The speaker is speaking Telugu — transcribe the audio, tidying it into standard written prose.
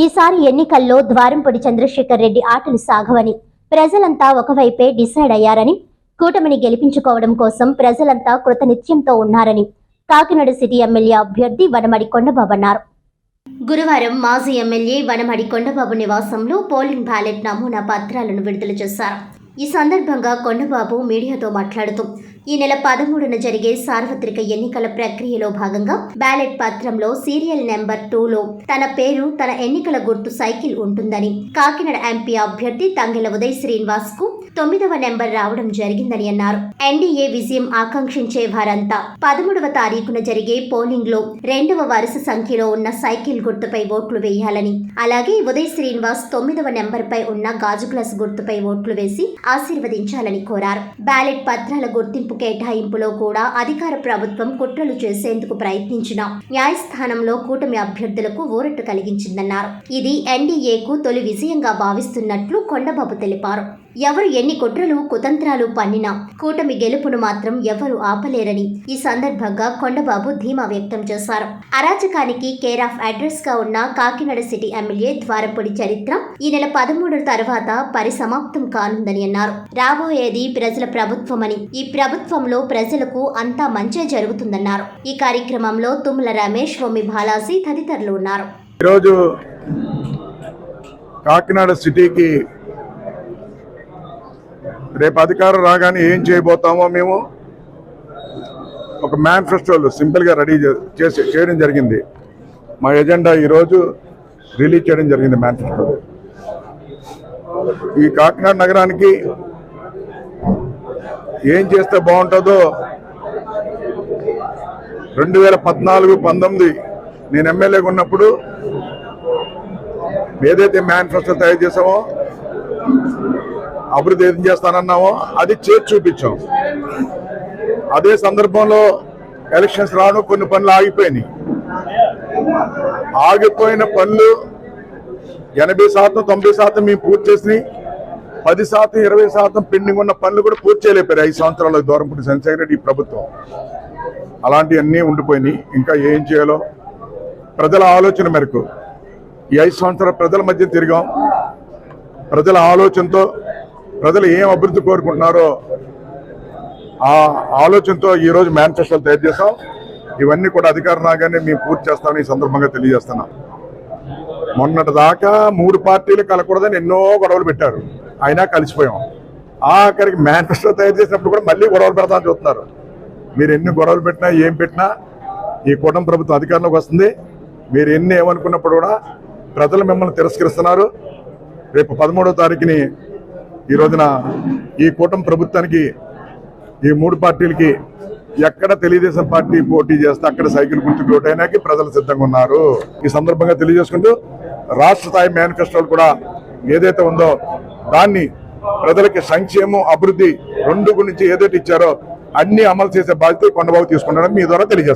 ఈసారి ఎన్నికల్లో ద్వారంపూడి చంద్రశేఖర్ రెడ్డి ఆటలు సాగవని ప్రజలంతా ఒకవైపే డిసైడ్ అయ్యారని, కూటమిని గెలిపించుకోవడం కోసం ప్రజలంతా కృతనిశ్చయంతో ఉన్నారని కాకినాడ సిటీ ఎమ్మెల్యే అభ్యర్థి వనమడి కొండబాబు అన్నారు. గురువారం మాజీ ఎమ్మెల్యే వనమడి కొండబాబు నివాసంలో పోలింగ్ బ్యాలెట్ నమూనా పత్రాలను విడుదల చేశారు. ఈ సందర్భంగా కొండబాబు మీడియాతో మాట్లాడుతూ, ఈ నెల 13న జరిగే సార్వత్రిక ఎన్నికల ప్రక్రియలో భాగంగా బ్యాలెట్ పత్రంలో సీరియల్ నెంబర్ 2లో తన పేరు, తన ఎన్నికల గుర్తు సైకిల్ ఉంటుందని, కాకినాడ ఎంపీ అభ్యర్థి తంగెల ఉదయ్ శ్రీనివాస్ కు 9వ నెంబర్ రావడం జరిగిందని అన్నారు. ఎన్డీఏ విజయం ఆకాంక్షించే వారంతా 13వ తారీఖున జరిగే పోలింగ్ లో 2వ వరుస సంఖ్యలో ఉన్న సైకిల్ గుర్తుపై ఓట్లు వేయాలని, అలాగే ఉదయ్ శ్రీనివాస్ 9వ నెంబర్ పై ఉన్న గాజు గ్లాస్ గుర్తుపై ఓట్లు వేసి ఆశీర్వదించాలని కోరారు. బ్యాలెట్ పత్రాల గుర్తింపు కేటాయింపులో కూడా అధికార ప్రభుత్వం కుట్రలు చేసేందుకు ప్రయత్నించిన న్యాయస్థానంలో కూటమి అభ్యర్థులకు ఊరట కలిగించిందన్నారు. ఇది ఎన్డీఏకు తొలి విజయంగా భావిస్తున్నట్లు కొండబాబు తెలిపారు. ఎవరు ఎన్ని కుట్రలు కుతంత్రాలు పన్నినా కూటమి గెలుపును మాత్రం ఎవరు ఆపలేరని ఈ సందర్భంగా కొండబాబు ధీమా వ్యక్తం చేశారు. అరాచకానికి కేర్ ఆఫ్ అడ్రస్ గా ఉన్న కాకినాడ సిటీ ఎమ్మెల్యే ద్వారంపూడి చరిత్ర ఈ నెల 13 తర్వాత పరిసమాప్తం కానుందని అన్నారు. రాబోయేది ప్రజల ప్రభుత్వమని, ఈ ప్రభుత్వంలో ప్రజలకు అంతా మంచే జరుగుతుందన్నారు. ఈ కార్యక్రమంలో తుమ్మల రమేష్, వొమ్మి బాలాజీ తదితరులు ఉన్నారు. ఈరోజు కాకినాడ సిటీకి రేపు అధికారం రాగానే ఏం చేయబోతామో మేము ఒక మేనిఫెస్టోలు సింపుల్గా రెడీ చేయడం జరిగింది. మా ఎజెండా ఈరోజు రిలీజ్ చేయడం జరిగింది. మేనిఫెస్టో ఈ కాకినాడ నగరానికి ఏం చేస్తే బాగుంటుందో 2014-19 నేను ఎమ్మెల్యేగా ఉన్నప్పుడు ఏదైతే మేనిఫెస్టో తయారు చేసామో, అభివృద్ధి ఏం చేస్తానన్నామో అది చేసి చూపించాం. అదే సందర్భంలో ఎలక్షన్స్ రాను కొన్ని పనులు ఆగిపోయినాయి. ఆగిపోయిన పనులు 80%, 90% మేము పూర్తి చేసినాయి. 10%, 20% పెండింగ్ ఉన్న పనులు కూడా పూర్తి చేయలేపారు 5 సంవత్సరాల ద్వారంపూడి చంద్రశేఖర్ రెడ్డి ప్రభుత్వం. అలాంటివన్నీ ఉండిపోయినాయి. ఇంకా ఏం చేయాలో ప్రజల ఆలోచన మేరకు ఈ 5 సంవత్సరాల ప్రజల మధ్య తిరిగాం. ప్రజల ఆలోచనతో ప్రజలు ఏం అభివృద్ధి కోరుకుంటున్నారో ఆ ఆలోచనతో ఈరోజు మేనిఫెస్టోలు తయారు చేస్తాం. ఇవన్నీ కూడా అధికారం రాగానే మేము పూర్తి చేస్తామని ఈ సందర్భంగా తెలియజేస్తున్నాం. మొన్నటి దాకా 3 పార్టీలు కలకూడదని ఎన్నో గొడవలు పెట్టారు, అయినా కలిసిపోయాం. ఆఖరికి మేనిఫెస్టో తయారు చేసినప్పుడు కూడా మళ్ళీ గొడవలు పెడతామని చూస్తున్నారు. మీరు ఎన్ని గొడవలు పెట్టినా ఏం పెట్టినా ఈ కూటమి ప్రభుత్వం అధికారంలోకి వస్తుంది. మీరు ఎన్ని ఏమనుకున్నప్పుడు కూడా ప్రజలు మిమ్మల్ని తిరస్కరిస్తున్నారు. రేపు 13వ తారీఖుని ఈ రోజున ఈ కూటమి ప్రభుత్వానికి ఈ 3 పార్టీలకి ఎక్కడ తెలుగుదేశం పార్టీ పోటీ చేస్తే అక్కడ సైకిల్ గుర్తుకు ఓటైనాకి ప్రజలు సిద్ధంగా ఉన్నారు. ఈ సందర్భంగా తెలియజేసుకుంటూ రాష్ట్ర స్థాయి మేనిఫెస్టోలు కూడా ఏదైతే ఉందో దాన్ని ప్రజలకి సంక్షేమం, అభివృద్ధి 2 గురించి ఏదైతే ఇచ్చారో అన్ని అమలు చేసే బాధ్యత కొండబాబు తీసుకుంటారని మీ ద్వారా తెలియజేస్తారు.